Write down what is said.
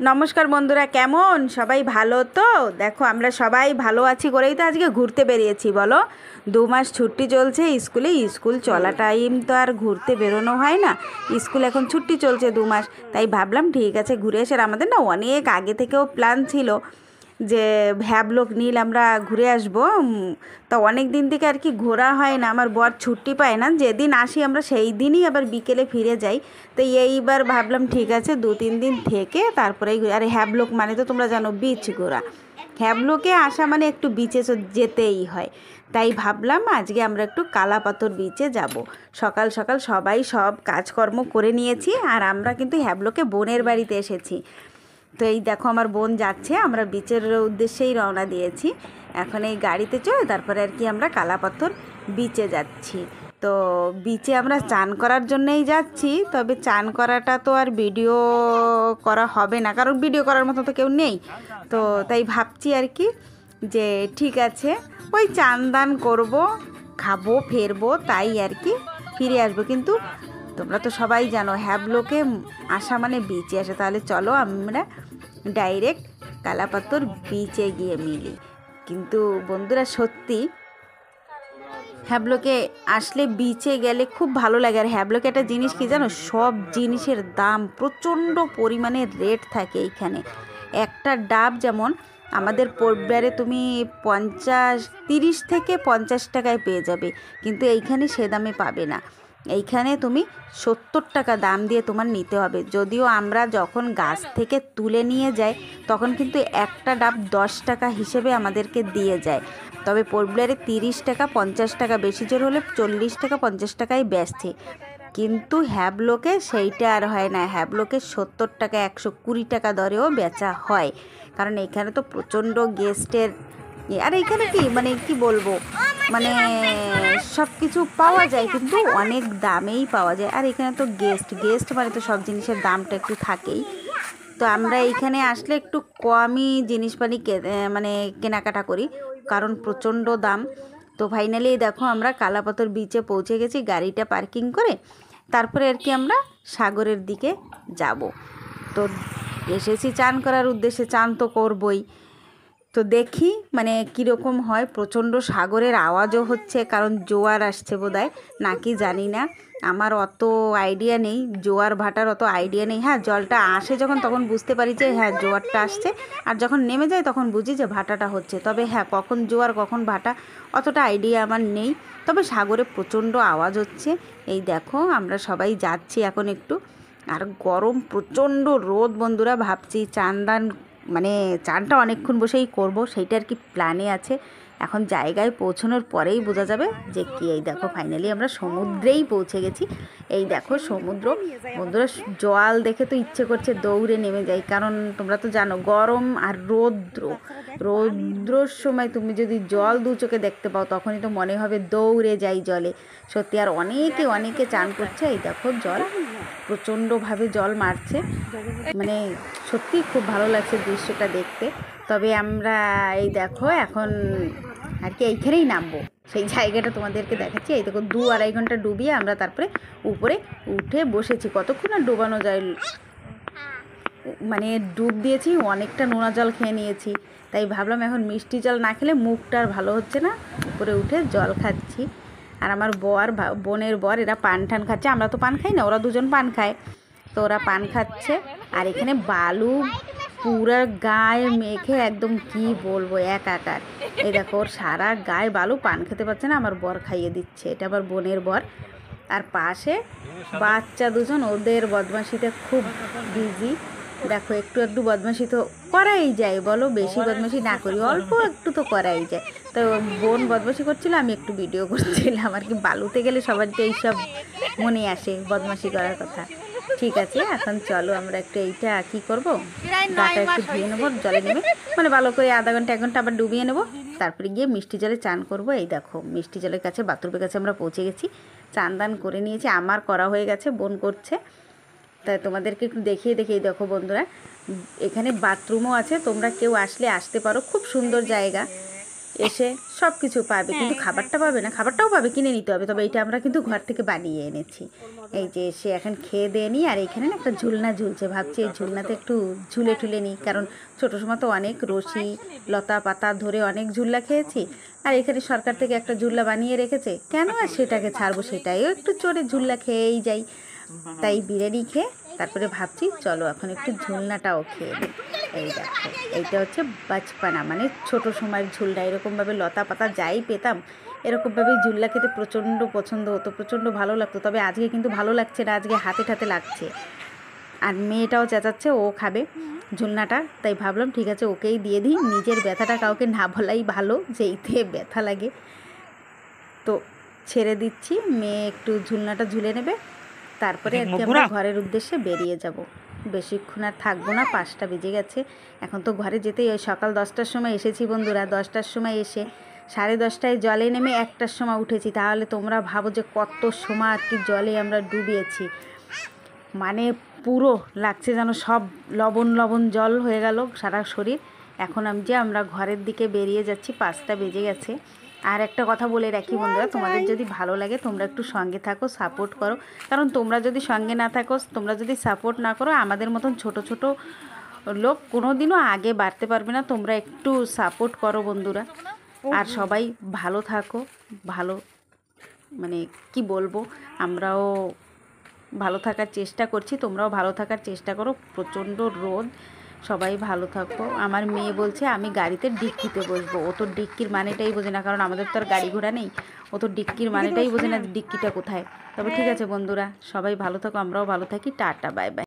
নমস্কার বন্ধুরা, কেমন সবাই? ভালো তো? দেখো আমরা সবাই ভালো আছি করেই তো আজকে ঘুরতে বেরিয়েছি। বলো, 2 মাস ছুটি চলছে স্কুলে, স্কুল চলা টাইম তো আর ঘুরতে বেরোনো হয় না। স্কুল এখন ছুটি চলছে 2 মাস, তাই ভাবলাম ঠিক আছে ঘুরে এসে। আর আমাদের না অনেক আগে থেকেও প্ল্যান ছিল যে ভ্যাবলোক নীল আমরা ঘুরে আসবো। তা অনেক দিন থেকে আর কি ঘোরা হয় না, আমার বর ছুটি পায় না। যেদিন আসি আমরা সেই দিনই আবার বিকেলে ফিরে যাই। তো এইবার ভাবলাম ঠিক আছে 2-3 দিন থেকে তারপরেই। আর হ্যাবলোক মানে তো তোমরা জানো বিচ ঘোরা, হ্যাবলোকে আসা মানে একটু বিচে যেতেই হয়। তাই ভাবলাম আজকে আমরা একটু কালাপাথর বিচে যাব। সকাল সকাল সবাই সব কাজকর্ম করে নিয়েছি, আর আমরা কিন্তু হ্যাবলোকে বোনের বাড়িতে এসেছি। তো এই দেখো আমার বোন যাচ্ছে, আমরা বিচের উদ্দেশ্যেই রওনা দিয়েছি। এখন এই গাড়িতে চলে তারপরে আর কি আমরা কালাপাথর বিচে যাচ্ছি। তো বিচে আমরা চান করার জন্যই যাচ্ছি, তবে চান করাটা তো আর ভিডিও করা হবে না, কারণ ভিডিও করার মতো তো কেউ নেই। তো তাই ভাবছি আর কি যে ঠিক আছে ওই চান দান করবো, খাবো, ফেরবো, তাই আর কি ফিরে আসবো। কিন্তু তোমরা তো সবাই জানো হ্যাবলোকে আসা মানে বিচে আসা। তাহলে চলো আমরা ডাইরেক্ট কালাপাথর বিচে গিয়ে মিলি। কিন্তু বন্ধুরা সত্যি হ্যাবলোকে আসলে বিচে গেলে খুব ভালো লাগে। আর হ্যাবলোকে একটা জিনিস কি জানো, সব জিনিসের দাম প্রচণ্ড পরিমাণে রেট থাকে এইখানে। একটা ডাব যেমন আমাদের পোর্টব্লেয়ারে তুমি 30 থেকে 50 টাকায় পেয়ে যাবে, কিন্তু এইখানে সে দামে পাবে না। এইখানে তুমি 70 টাকা দাম দিয়ে তোমার নিতে হবে। যদিও আমরা যখন গাছ থেকে তুলে নিয়ে যাই তখন কিন্তু একটা ডাব 10 টাকা হিসেবে আমাদেরকে দিয়ে যায়। তবে পোর্টব্লেয়ারে 30 টাকা 50 টাকা, বেশি জোর হলে 40 টাকা 50 টাকায় বেচছে। কিন্তু হ্যাবলোকে সেইটা আর হয় না, হ্যাবলোকে 70 টাকা 120 টাকা দরেও বেচা হয়। কারণ এইখানে তো প্রচণ্ড গেস্টের, আর এইখানে কি মানে কি বলবো, মানে সব কিছু পাওয়া যায় কিন্তু অনেক দামেই পাওয়া যায়। আর এখানে তো গেস্ট মানে তো সব জিনিসের দামটা একটু থাকেই। তো আমরা এইখানে আসলে একটু কমই জিনিসপানি মানে কেনাকাটা করি, কারণ প্রচণ্ড দাম। তো ফাইনালি দেখো আমরা কালাপাথর বিচে পৌঁছে গেছি গাড়িটা পার্কিং করে। তারপরে আর কি আমরা সাগরের দিকে যাব। তো এসেছি চান করার উদ্দেশ্যে, চান তো করবই। তো দেখি মানে কীরকম হয়। প্রচণ্ড সাগরের আওয়াজও হচ্ছে, কারণ জোয়ার আসছে বোধহয় নাকি জানি না, আমার অত আইডিয়া নেই, জোয়ার ভাটার অত আইডিয়া নেই। হ্যাঁ, জলটা আসে যখন তখন বুঝতে পারি যে হ্যাঁ জোয়ারটা আসছে, আর যখন নেমে যায় তখন বুঝি যে ভাটাটা হচ্ছে। তবে হ্যাঁ, কখন জোয়ার কখন ভাটা অতটা আইডিয়া আমার নেই। তবে সাগরে প্রচণ্ড আওয়াজ হচ্ছে। এই দেখো আমরা সবাই যাচ্ছি এখন একটু। আর গরম, প্রচণ্ড রোদ বন্ধুরা। ভাবছি মানে চানটা অনেকক্ষণ বসেই করব, সেইটা আর কি প্ল্যানে আছে। এখন জায়গায় পৌঁছানোর পরেই বোঝা যাবে যে কি। এই দেখো ফাইনালি আমরা সমুদ্রেই পৌঁছে গেছি। এই দেখো সমুদ্র বন্ধুরা, জল দেখে তো ইচ্ছে করছে দৌড়ে নেমে যাই। কারণ তোমরা তো জানো গরম আর রৌদ্রর সময় তুমি যদি জল দু চোখে দেখতে পাও তখনই তো মনে হবে দৌড়ে যাই জলে। সত্যি। আর অনেকে চান করছে। এই দেখো জল প্রচণ্ডভাবে জল মারছে, মানে সত্যি খুব ভালো লাগছে দৃশ্যটা দেখতে। তবে আমরা এই দেখো এখন আর কি এইখানেই নামবো, সেই জায়গাটা তোমাদেরকে দেখাচ্ছি। এই দেখো 2-2.5 ঘন্টা ডুবিয়ে আমরা তারপরে উপরে উঠে বসেছি। কতক্ষণ আর ডোবানো যায়, মানে ডুব দিয়েছি, অনেকটা নোনা জল খেয়ে নিয়েছি। তাই ভাবলাম এখন মিষ্টি জল না খেলে মুখটা আর ভালো হচ্ছে না, উপরে উঠে জল খাচ্ছি। আর আমার বোনের বর এরা পান ঠান খাচ্ছে। আমরা তো পান খাই না, ওরা দুজন পান খায়, তো ওরা পান খাচ্ছে। আর এখানে বালু পুরা গায়ে মেখে একদম কি বলবো একাকার। এই দেখো ওর সারা গায়ে বালু, পান খেতে পারছে না, আমার বর খাইয়ে দিচ্ছে। এটা আবার বোনের বর। আর পাশে বাচ্চা দুজন, ওদের বদমাশিতে খুব বিজি। দেখো একটু বদমাশি তো করাই যায়, বলো বেশি বদমাশি না করি, অল্প একটু তো করাই যায়। তো বোন বদমাশি করছিল, আমি একটু ভিডিও করছিলাম আর কি। বালুতে গেলে সবার তো এইসব মনে আসে, বদমাশি করার কথা। ঠিক আছে, এখন চলো আমরা একটু এইটা কী করবো, গাটা একটু ধুয়ে নেবো জলে নেবে, মানে ভালো করে আধা ঘন্টা 1 ঘন্টা আবার ডুবিয়ে নেবো। তারপরে গিয়ে মিষ্টি জলে চান করবো। এই দেখো মিষ্টি জলের কাছে, বাথরুমের কাছে আমরা পৌঁছে গেছি। চান দান করে নিয়েছি, আমার করা হয়ে গেছে, বোন করছে। তাই তোমাদেরকে একটু দেখিয়ে দেখো বন্ধুরা, এখানে বাথরুমও আছে, তোমরা কেউ আসলে আসতে পারো, খুব সুন্দর জায়গা। এসে সব কিছু পাবে, কিন্তু খাবারটা পাবে না, খাবারটাও পাবে, কিনে নিতে হবে। তবে এইটা আমরা কিন্তু ঘর থেকে বানিয়ে এনেছি। এই যে এসে এখন খেয়ে দিয়ে নিই, আর এইখানে না একটা ঝুলনা ঝুলছে, ভাবছি এই ঝুলনাতে একটু ঝুলে ঠুলে নিই, কারণ ছোটো সময় তো অনেক রশি লতা পাতা ধরে অনেক ঝুল্লা খেয়েছি, আর এখানে সরকার থেকে একটা ঝুল্লা বানিয়ে রেখেছে, কেন আর সেটাকে ছাড়বো, সেটাইও একটু চড়ে ঝুল্লা খেয়েই যাই। তাই বিরিয়ানি খেয়ে তারপরে ভাবছি চলো এখন একটু ঝুলনাটাও খেয়ে নিই। এই দেখো, এইটা হচ্ছে বাচপানা, মানে ছোটো সময়ের ঝুলনা। এরকমভাবে লতা পাতা যাই পেতাম এরকমভাবেই ঝুলনা খেতে প্রচণ্ড পছন্দ হতো, প্রচণ্ড ভালো লাগতো। তবে আজকে কিন্তু ভালো লাগছে না, আজকে হাতে ঠাতে লাগছে। আর মেয়েটাও চেঁচাচ্ছে ও খাবে ঝুলনাটা, তাই ভাবলাম ঠিক আছে ওকেই দিয়ে দিই, নিজের ব্যথাটা কাউকে না বলাই ভালো, যেইতে ব্যথা লাগে। তো ছেড়ে দিচ্ছি, মেয়ে একটু ঝুলনাটা ঝুলে নেবে, তারপরে আর কি আমরা ঘরের উদ্দেশ্যে বেরিয়ে যাব। বেশিক্ষণ আর থাকবো না, 5টা বেজে গেছে। এখন তো ঘরে যেতেই ওই সকাল 10টার সময় এসেছি বন্ধুরা, 10টার সময় এসে 10:30টায় জলে নেমে 1টার সময় উঠেছি। তাহলে তোমরা ভাবো যে কত সময় আর কি জলে আমরা ডুবিয়েছি, মানে পুরো লাগছে যেন সব লবণ লবণ জল হয়ে গেল সারা শরীর। এখন আমরা ঘরের দিকে বেরিয়ে যাচ্ছি, 5টা বেজে গেছে। আর একটা কথা বলে রাখি বন্ধুরা, তোমাদের যদি ভালো লাগে তোমরা একটু সঙ্গে থাকো, সাপোর্ট করো, কারণ তোমরা যদি সঙ্গে না থাকো, তোমরা যদি সাপোর্ট না করো, আমাদের মতন ছোট ছোট লোক কোনো দিনও আগে বাড়তে পারবে না। তোমরা একটু সাপোর্ট করো বন্ধুরা, আর সবাই ভালো থাকো। ভালো মানে কি বলবো, আমরাও ভালো থাকার চেষ্টা করছি, তোমরাও ভালো থাকার চেষ্টা করো। প্রচণ্ড রোদ, সবাই ভালো থাকো। আমার মেয়ে বলছে আমি গাড়িতে ডিক্কিতে বসবো, ও তো ডিক্কির মানেটাই বোঝে না, কারণ আমাদের তো আর গাড়ি ঘোড়া নেই, ও তো ডিক্কির মানেটাই বোঝে না ডিক্কিটা কোথায়। তবে ঠিক আছে বন্ধুরা, সবাই ভালো থাকো, আমরাও ভালো থাকি, টাটা বাই বাই।